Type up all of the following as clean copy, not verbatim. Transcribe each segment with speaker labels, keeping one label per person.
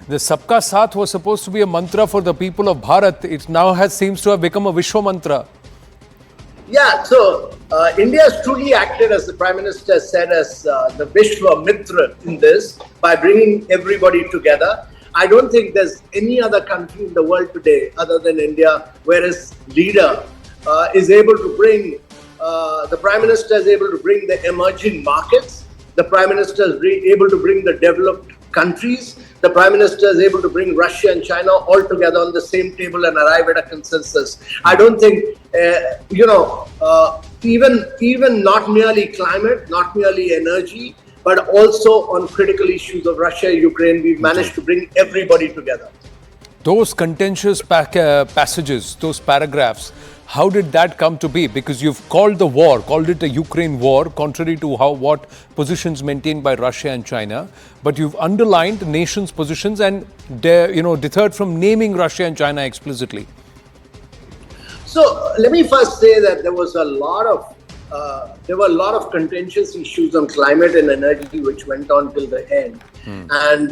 Speaker 1: The Sabka Saath was supposed to be a mantra for the people of Bharat. It now seems to have become a Vishwa mantra.
Speaker 2: Yeah, so India has truly acted, as the Prime Minister said, as the Vishamitra in this by bringing everybody together. I don't think there's any other country in the world today other than India where his leader is able to bring, the Prime Minister is able to bring the emerging markets. The Prime Minister is able to bring the developed countries. The Prime Minister is able to bring Russia and China all together on the same table and arrive at a consensus. I don't think, even not merely climate, not merely energy, but also on critical issues of Russia, Ukraine, we've managed to bring everybody together.
Speaker 1: Those contentious passages, those paragraphs, how did that come to be? Because you've called it a Ukraine war, contrary to what positions maintained by Russia and China. But you've underlined the nation's positions and deterred from naming Russia and China explicitly.
Speaker 2: So let me first say that there were a lot of contentious issues on climate and energy which went on till the end. And,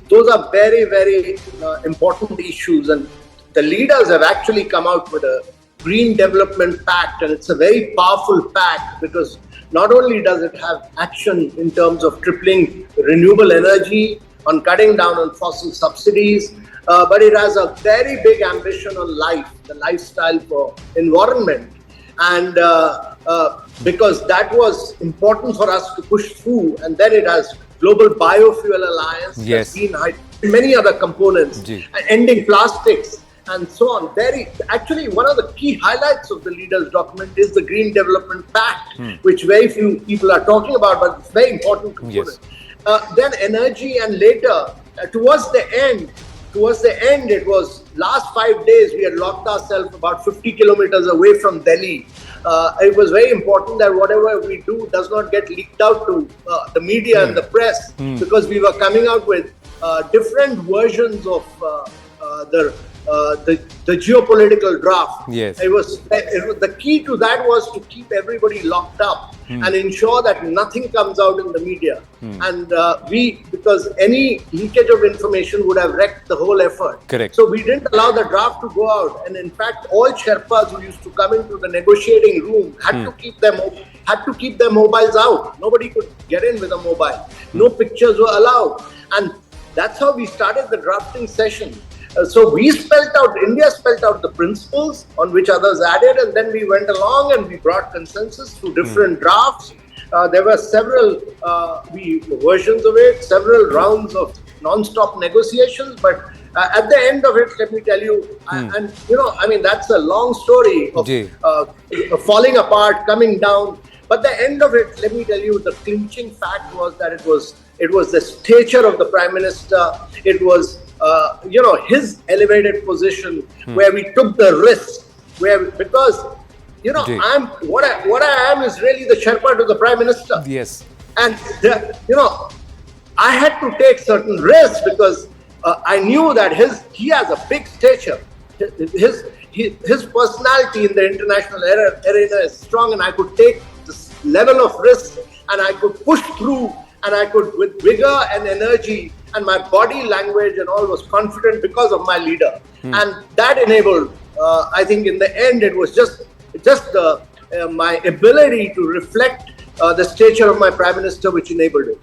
Speaker 2: those are very, very important issues. And the leaders have actually come out with a Green Development Pact. And it's a very powerful pact because not only does it have action in terms of tripling renewable energy, on cutting down on fossil subsidies, but it has a very big ambition on life, the lifestyle for environment. And because that was important for us to push through, and then it has Global Biofuel Alliance, many other components, ending plastics, and so on. Actually, one of the key highlights of the leaders' document is the Green Development Pact, which very few people are talking about, but it's a very important component. Then energy, and later, towards the end, it was last 5 days, we had locked ourselves about 50 kilometers away from Delhi. It was very important that whatever we do does not get leaked out to the media and the press, because we were coming out with different versions of the geopolitical draft. It was the key to that was to keep everybody locked up and ensure that nothing comes out in the media. And because any leakage of information would have wrecked the whole effort.
Speaker 1: Correct.
Speaker 2: So we didn't allow the draft to go out. And in fact, all Sherpas who used to come into the negotiating room had to keep their mobiles out. Nobody could get in with a mobile. No pictures were allowed. And that's how we started the drafting session. So India spelled out the principles on which others added, and then we went along and we brought consensus through different drafts. There were several versions of it, several rounds of non-stop negotiations, but at the end of it, let me tell you, that's a long story of falling apart, coming down. But the end of it, let me tell you, the clinching fact was that it was the stature of the Prime Minister. It was his elevated position where we took the risk, because what I am is really the Sherpa to the Prime Minister.
Speaker 1: Yes.
Speaker 2: And I had to take certain risks because I knew that he has a big stature. His personality in the international arena is strong, and I could take this level of risk and I could push through, and I could, with vigor and energy, and my body language and all, was confident because of my leader. And that enabled, I think in the end, it was just my ability to reflect the stature of my Prime Minister which enabled it.